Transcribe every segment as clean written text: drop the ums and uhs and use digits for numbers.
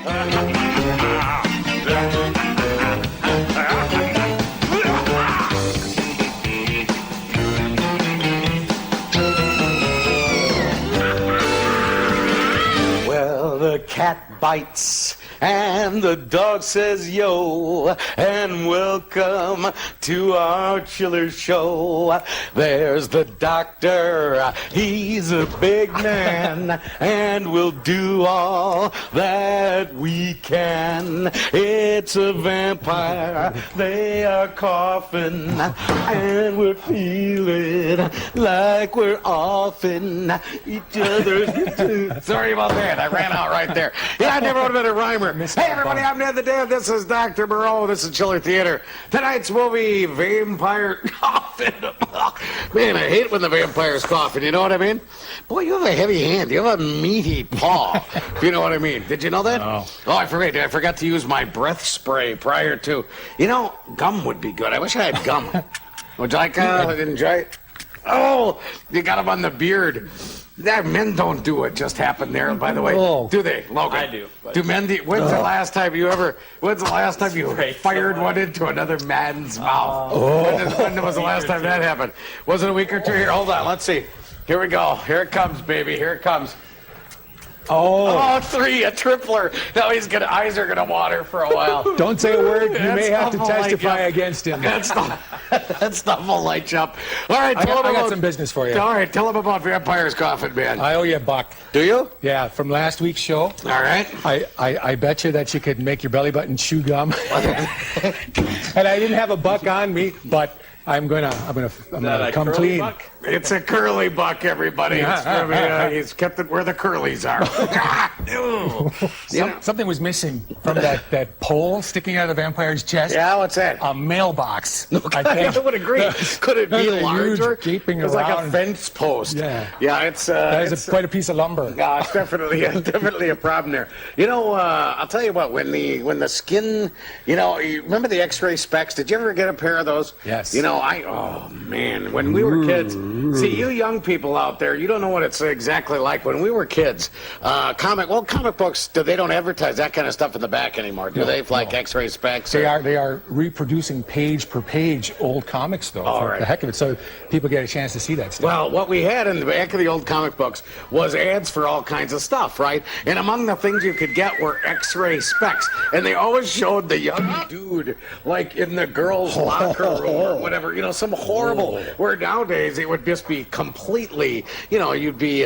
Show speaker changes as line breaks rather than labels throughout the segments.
Well, the cat bites and the dog says yo, and welcome to our chiller show. There's the doctor, he's a big man, and we'll do all that we can. It's a vampire, they are coughing, and we're feeling like we're offing each other's... Sorry about that, I ran out right there. Yeah, I never would have been a rhymer. Hey everybody, I'm Ned the Dad. This is Dr. Moreau. This is Chiller Theater. Tonight's movie, Vampire Coffin. Man, I hate when the vampire's coughing, you know what I mean? Boy, you have a heavy hand. You have a meaty paw, if you know what I mean. Did you know that?
No.
Oh, I forgot to use my breath spray prior to. You know, gum would be good. I wish I had gum. Would you like enjoy it? Oh, you got them on the beard. That men don't do it. Just happened there, by the way. Oh. Do they, Logan?
I do.
Do men do? When's the last time you fired one into another man's mouth? When was the last time that happened? Was it a week or two? Here, hold on. Let's see. Here we go. Here it comes, baby. Here it comes. Oh, three, a tripler. Now eyes are gonna water for a while.
Don't say a word. You may have to testify against him.
That stuff will light you up. All right,
I got some business for you.
All right, tell him about Vampire's Coffin, man.
I owe you $1.
Do you?
Yeah, from last week's show.
All right.
I bet you that you could make your belly button chew gum. And I didn't have $1 on me, but I'm gonna come clean.
Buck? It's a curly buck, everybody. He's kept it where the curlies are.
Something was missing from that pole sticking out of the vampire's chest.
Yeah, what's that?
A mailbox.
I would agree. Could it be larger?
Gaping
it's
around.
Like a fence post.
Yeah.
It's
quite a piece of lumber.
Yeah, it's definitely a problem there. You know, I'll tell you what. When the skin, you remember the X-ray specs? Did you ever get a pair of those?
Yes.
Oh man, when we were kids. See, you young people out there, you don't know what it's exactly like. When we were kids, comic books, they don't advertise that kind of stuff in the back anymore, do they? Like X-ray specs?
They are reproducing page per page old comics, though, for the heck of it, so people get a chance to see that stuff.
Well, what we had in the back of the old comic books was ads for all kinds of stuff, right? And among the things you could get were X-ray specs, and they always showed the young dude, like in the girls' locker room or whatever, some horrible, where nowadays it would just be completely, you'd be,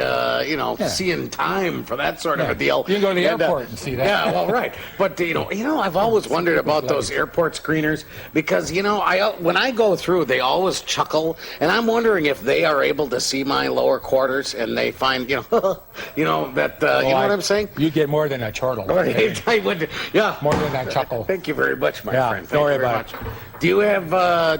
seeing time for that sort of a deal.
You can go to the airport and see that.
Yeah, well, right. But, I've always wondered about those airport screeners because, when I go through, they always chuckle, and I'm wondering if they are able to see my lower quarters and they find, that, you know what I'm saying?
You get more than a chortle.
I would, yeah.
More than that chuckle.
Thank you very much, my friend.
Don't worry about it.
Do you have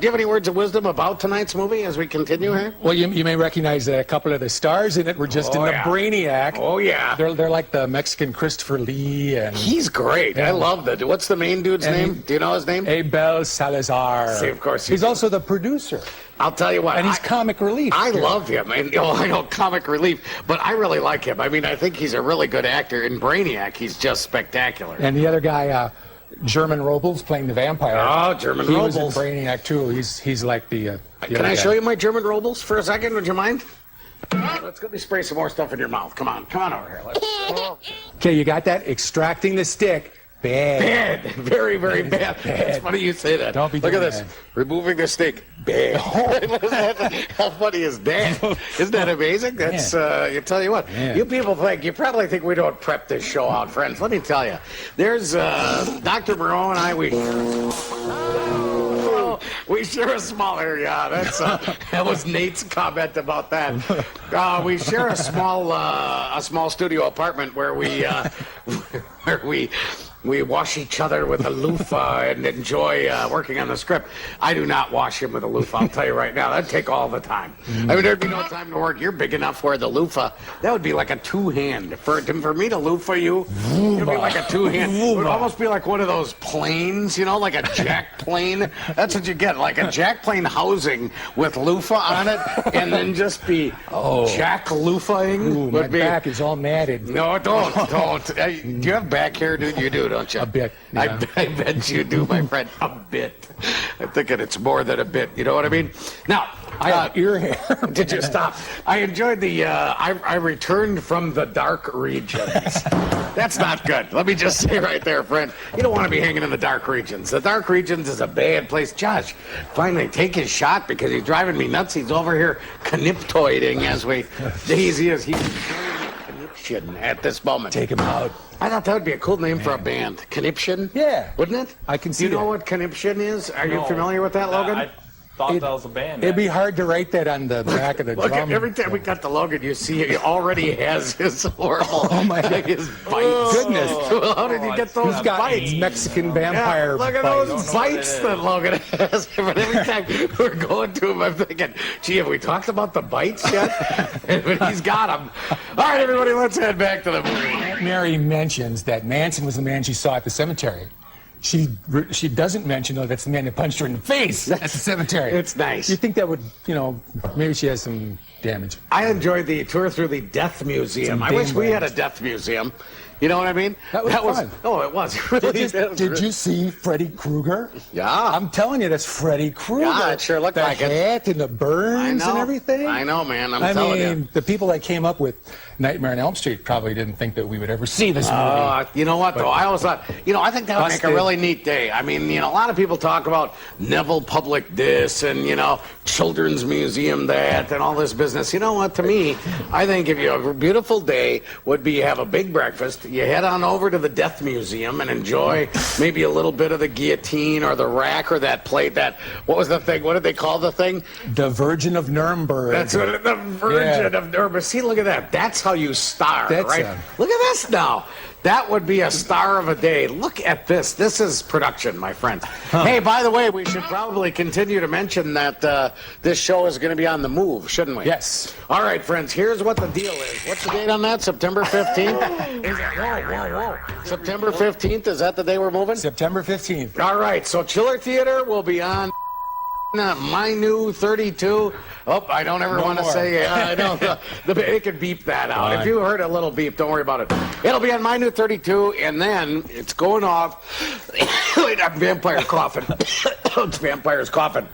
any words of wisdom about tonight's movie as we continue here?
Well, you may recognize that a couple of the stars in it were just in the Brainiac.
Oh, yeah.
They're like the Mexican Christopher Lee. And
he's great. I love that. What's the main dude's name? Do you know his name?
Abel Salazar.
See, of course.
He's also the producer.
I'll tell you what.
And he's comic relief.
I love him. And, I know comic relief, but I really like him. I mean, I think he's a really good actor. In Brainiac, he's just spectacular.
And the other guy, German Robles, playing the vampire.
Oh, German Robles.
He was in Brainiac, too. He's like the
Can I show you my German Robles for a second? Would you mind? Let's let me spray some more stuff in your mouth. Come on over here.
Okay, you got that? Extracting the stick. Bad.
Very, very bad. It's funny you say that.
Don't be
Look at
doing
this.
that.
Removing the steak. Bad. How funny is that? Isn't that amazing? That's, you tell you what.
Yeah.
You probably think we don't prep this show out, friends. Let me tell you. There's Dr. Moreau and I, we share a small area. That was Nate's comment about that. We share a small studio apartment where we We wash each other with a loofah and enjoy working on the script. I do not wash him with a loofah, I'll tell you right now. That'd take all the time. I mean, there'd be no time to work. You're big enough where the loofah, that would be like a two-hand. For me to loofah you, it would be like a two-hand. It would almost be like one of those planes, you know, like a jack plane. That's what you get, like a jack plane housing with loofah on it, and then just be jack loofahing.
Ooh, my back is all matted.
No, don't. Do you have back hair, dude? You do, don't you?
A bit. Yeah.
I bet you do, my friend. A bit. I'm thinking it's more than a bit. You know what I mean? Now,
I have ear hair.
Did you stop? I enjoyed the. I returned from the dark regions. That's not good. Let me just say right there, friend. You don't want to be hanging in the dark regions. The dark regions is a bad place. Josh, finally take his shot because he's driving me nuts. He's over here conniptoiding as we. He is. He's conniption at this moment.
Take him out.
I thought that would be a cool name for a band. Conniption?
Yeah.
Wouldn't it?
I can see
You know
that.
what Conniption is? Are you familiar with that, Logan?
I thought that was a band.
It'd be hard to write that on the back of the
Look,
drum.
every time we cut to Logan, you see he already has his horrible, his bites.
Goodness.
Well, how did you get those
He's got
bites?
Mexican
Yeah,
vampire
look at
bites.
those bites that Logan has. But every time we're going to him, I'm thinking, gee, have we talked about the bites yet? But he's got them. All right, everybody, let's head back to the movie.
Mary mentions that Manson was the man she saw at the cemetery. She doesn't mention, though, that's the man that punched her in the face at the cemetery.
It's nice.
You think that would, maybe she has some damage.
I enjoyed the tour through the Death Museum.
Some
I wish we
damn
had a Death Museum. You know what I mean?
That was fun.
Oh, it was. Really,
Did you see Freddy Krueger?
Yeah.
I'm telling you, that's Freddy Krueger.
Yeah, it sure looked like it.
The hat and the burns and everything.
I know, man. I'm
I
telling
mean,
you.
the people that came up with Nightmare on Elm Street probably didn't think that we would ever see this movie.
You know what, though? I always thought, I think that would make a
Busted.
really neat day. I mean, a lot of people talk about Neville Public this and, Children's Museum that and all this business. You know what? To me, I think if you have a beautiful day would be you have a big breakfast, you head on over to the Death Museum and enjoy maybe a little bit of the guillotine or the rack or that plate, what was the thing? What did they call the thing?
The Virgin of Nuremberg.
That's what the Virgin of Nuremberg. See, look at that. That's how you star,
That's
right? Look at this now. That would be a star of a day. Look at this. This is production, my friend. Hey, by the way, we should probably continue to mention that this show is going to be on the move, shouldn't we?
Yes.
All right, friends, here's what the deal is. What's the date on that? September 15th? Whoa. September 15th, is that the day we're moving?
September 15th.
All right, so Chiller Theater will be on My New 32. Oh, I don't ever want to
more.
say it could beep that out.
Fine.
If you heard a little beep, don't worry about it. It'll be on My New 32, and then it's going off. Wait, I'm Vampire Coffin. It's Vampire's Coffin.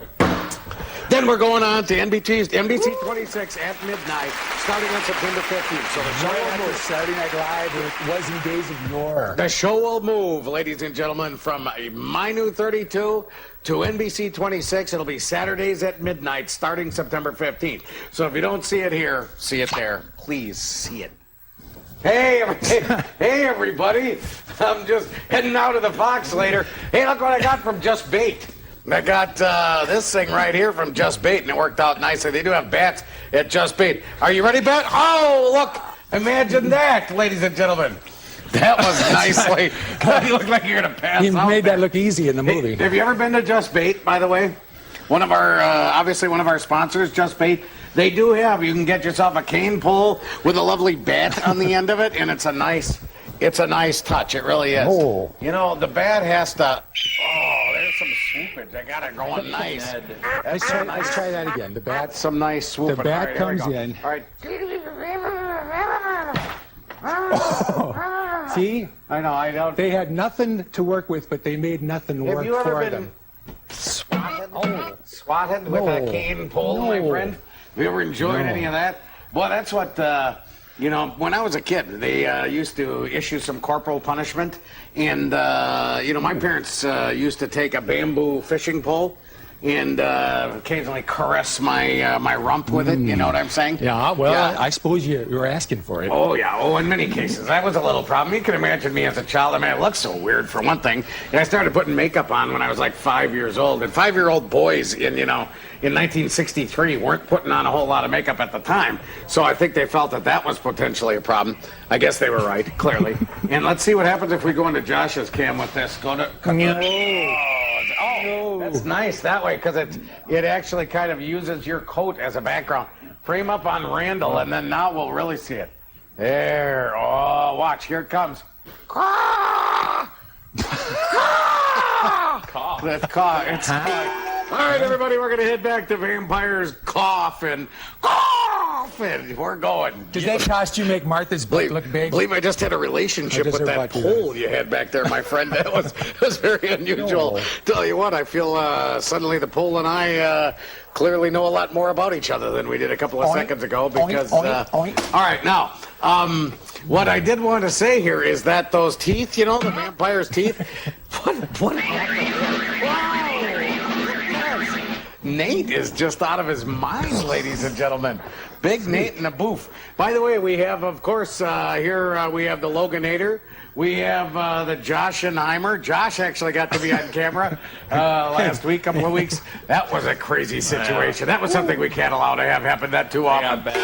Then we're going on to NBC 26 at midnight, starting on September 15th. So the show
Right
will
after
move.
Saturday Night Live, it was in days of yore.
The show will move, ladies and gentlemen, from My New 32 to NBC 26. It'll be Saturdays at midnight, starting September 15th. So if you don't see it here, see it there. Please see it. Hey, everybody. I'm just heading out to the Fox later. Hey, look what I got from Just Bait. I got this thing right here from Just Bait, and it worked out nicely. They do have bats at Just Bait. Are you ready, Bet? Oh, look. Imagine that, ladies and gentlemen. That was nicely. You look like you're going to pass
He
out.
made that look easy in the movie.
Have you ever been to Just Bait, by the way? One of our, obviously one of our sponsors, Just Bait. They do have, you can get yourself a cane pole with a lovely bat on the end of it, and it's a nice touch. It really is.
Oh.
The bat has to, there's some swoopage. I got it going nice.
Let's try that again. The bat.
That's some nice swooping.
The bat
All right, here we
comes
go.
in.
All right.
See?
I know, I don't.
They had nothing to work with, but they made nothing
Have
work
you ever
for
been
them.
swatted with a
No.
cane pole, my
No.
friend? Have you ever enjoyed any of that? Well, that's what, when I was a kid, they used to issue some corporal punishment. And, my parents used to take a bamboo fishing pole and occasionally caress my rump with it. You know what I'm saying?
Yeah, well,
Yeah.
I suppose you're asking for it.
Oh, yeah. Oh, in many cases. That was a little problem. You can imagine me as a child. I mean, it looked so weird, for one thing. And I started putting makeup on when I was like 5 years old. And 5-year-old boys in 1963 weren't putting on a whole lot of makeup at the time. So I think they felt that was potentially a problem. I guess they were right, clearly. And let's see what happens if we go into Josh's cam with this. Oh, that's nice that way, because it actually kind of uses your coat as a background. Frame up on Randall, and then now we'll really see it. There. Oh, watch. Here it comes. Caw! Caw! That's caw. It's all right, everybody. We're going to head back to Vampire's Coffin. Coffin. We're going.
Does that costume make Martha's butt look big?
I believe I just had a relationship
Or does
with
her
that
butt do
pole you had back there, my friend. That was very unusual.
No.
Tell you what, I feel suddenly the pole and I clearly know a lot more about each other than we did a couple of
Oink,
seconds ago.
oink,
Because
oink, oink.
all right, now what I did want to say here is that those teeth, the vampire's teeth. What happened there? Wow! Nate is just out of his mind, ladies and gentlemen. Big Nate in the booth. By the way, we have, of course, here we have the Loganator. We have the Josh Enheimer. Josh actually got to be on camera last week, couple of weeks. That was a crazy situation. That was something we can't allow to have happen that too often.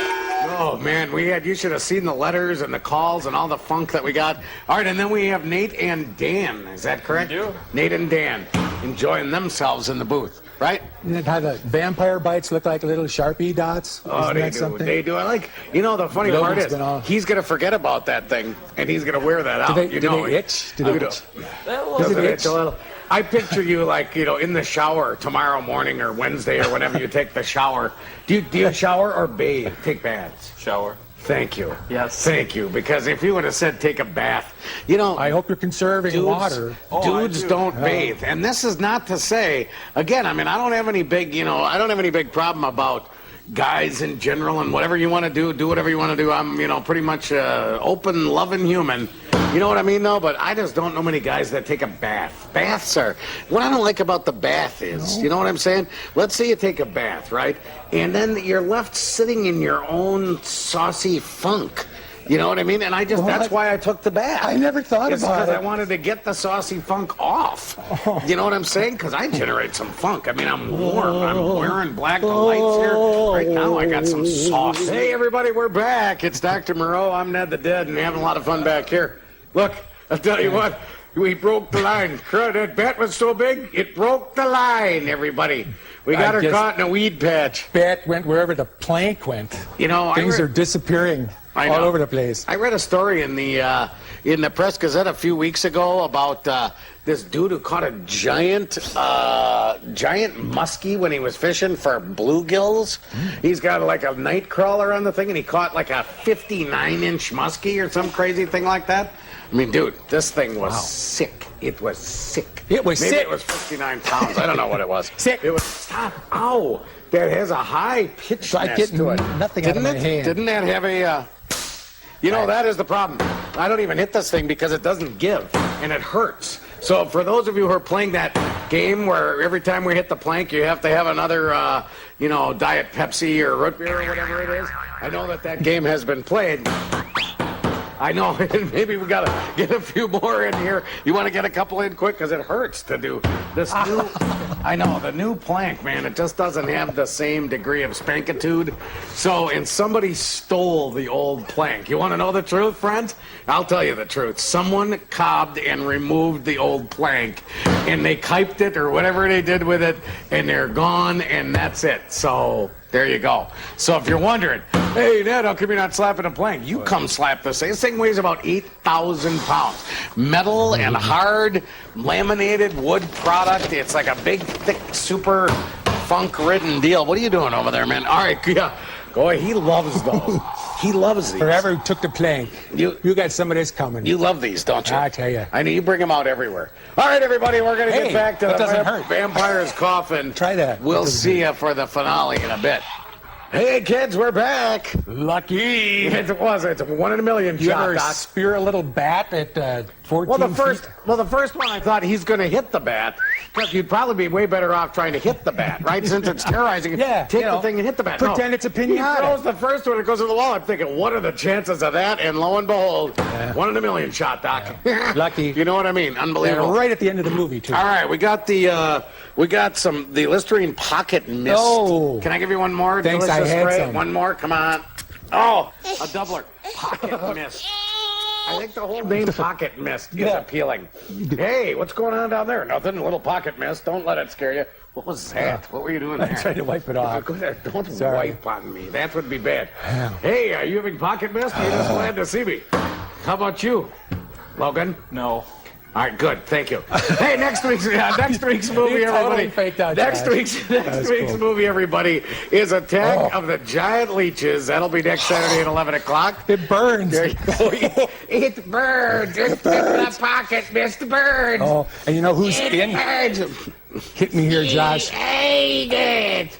Oh, man, you should have seen the letters and the calls and all the funk that we got. All right, and then we have Nate and Dan. Is that correct?
We do.
Nate and Dan enjoying themselves in the booth, right?
Isn't that how the vampire bites look like little Sharpie dots?
Oh,
Isn't
they
that
do.
something?
They do. I like, the funny
Logan's
part is,
been all-
he's going to forget about that thing, and he's going to wear that out.
Do they itch? Do they itch?
Does it itch a little? I picture you like, in the shower tomorrow morning or Wednesday or whenever you take the shower. Do you shower or bathe? Take baths?
Shower.
Thank you.
Yes.
Thank you. Because if you would have said take a bath,
I hope you're conserving water.
Dudes don't bathe. And this is not to say, again, I mean, I don't have any big problem about guys in general, and whatever you want to do whatever you want to do. I'm, pretty much open, loving human. You know what I mean, though? But I just don't know many guys that take a bath. Baths are, what I don't like about the bath is, you know what I'm saying? Let's say you take a bath, right? And then you're left sitting in your own saucy funk. You know what I mean? And that's why I took the bath.
I never thought
It's
about
because I
it.
wanted to get the saucy funk off. You know what I'm saying? Because I generate some funk. I mean, I'm warm. I'm wearing black lights here. Right now, I got some sauce. Hey, everybody, we're back. It's Dr. Moreau. I'm Ned the Dead, and we're having a lot of fun back here. Look, I'll tell you what. We broke the line. That bat was so big, it broke the line, everybody. We got her caught in a weed patch.
Bat went wherever the plank went. Things are disappearing all over the place.
I read a story in the Press Gazette a few weeks ago about this dude who caught a giant muskie when he was fishing for bluegills. He's got like a night crawler on the thing, and he caught like a 59-inch muskie or some crazy thing like that. I mean, dude, this thing was sick. It was sick.
It was
Maybe
sick.
It was 59 pounds. I don't know what it was.
Sick.
It was, stop. Ow. That has a high pitch
I get nothing out of my hand.
Didn't that have a... that is the problem. I don't even hit this thing because it doesn't give, and it hurts. So for those of you who are playing that game where every time we hit the plank, you have to have another, Diet Pepsi or root beer or whatever it is, I know that game has been played. I know, maybe we got to get a few more in here. You want to get a couple in quick because it hurts to do this new... I know, the new plank, man, it just doesn't have the same degree of spankitude. And somebody stole the old plank. You want to know the truth, friends? I'll tell you the truth. Someone cobbed and removed the old plank, and they kiped it or whatever they did with it, and they're gone, and that's it. So... there you go. So if you're wondering, hey, Ned, how come you're not slapping a plank? You come slap this thing. This thing weighs about 8,000 pounds. Metal and hard laminated wood product. It's like a big, thick, super funk-ridden deal. What are you doing over there, man? All right, yeah. Go ahead. He loves those. He loves these.
Whoever took the plank, you got some of this coming.
You love these, don't you?
I tell you.
I know you bring them out everywhere. All right, everybody, we're going to get back to
the
Vampire's Coffin.
Try that.
We'll see you for the finale in a bit. Hey, kids, we're back.
Lucky.
It's a 1 in a million
You
shot,
ever
Doc.
spear a little bat at 14
Well,
feet.
the first one I thought he's going to hit the bat because you'd probably be way better off trying to hit the bat, right? Since it's terrorizing,
Yeah,
take
you know,
the thing and hit the bat.
pretend it's a
He
piñata.
throws the first one, it goes to the wall. I'm thinking, what are the chances of that? And lo and behold, 1 in a million shot, Doc.
Lucky.
You know what I mean?
And
Unbelievable.
right at the end of the movie, too.
All right, we got the Listerine Pocket Mist.
Oh.
Can I give you one more?
Thanks, I
Delicious
had
spray?
some.
One more, come on. Oh, a doubler. Pocket Mist. I think the whole name Pocket Mist is appealing. Hey, what's going on down there? Nothing. A little pocket mist. Don't let it scare you. What was that? What were you doing there?
I tried to wipe it off.
Don't
Sorry.
wipe on me. That would be bad. Hey, are you having pocket mist? You're just glad to see me. How about you, Logan?
No.
All right, good. Thank you. Hey, next week's movie,
You totally
everybody.
faked out,
Next
Josh.
week's
cool.
movie, everybody, is Attack of the Giant Leeches. That'll be next Saturday at 11 o'clock.
It burns.
There you go. It burns. It's the pocket mist burns.
Oh, and you know who's
It
in?
burns.
Hit me here, Josh.
Hate it.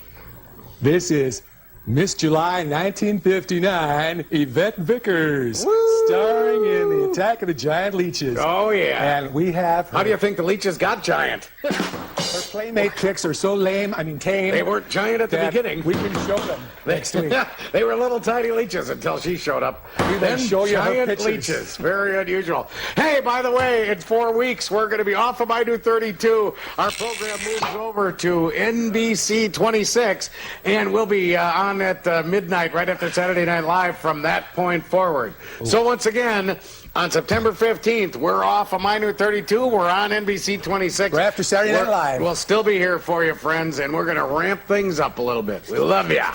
This is Miss July 1959, Yvette Vickers, starring in The Attack of the Giant Leeches.
Oh, yeah.
And we have her.
How do you think the leeches got giant?
Her playmate tricks are so lame, tame.
They weren't giant at the
that
beginning.
We can show them next week.
They were little tiny leeches until she showed up.
then show you her
giant
pictures.
leeches. Very unusual. Hey, by the way, in 4 weeks, we're going to be off of I Do 32. Our program moves over to NBC 26, and we'll be on at midnight right after Saturday Night Live from that point forward. So once again, on September 15th, we're off of My New 32. We're on NBC 26.
We're after Saturday Night Live.
We'll still be here for you, friends, and we're going to ramp things up a little bit. We love ya.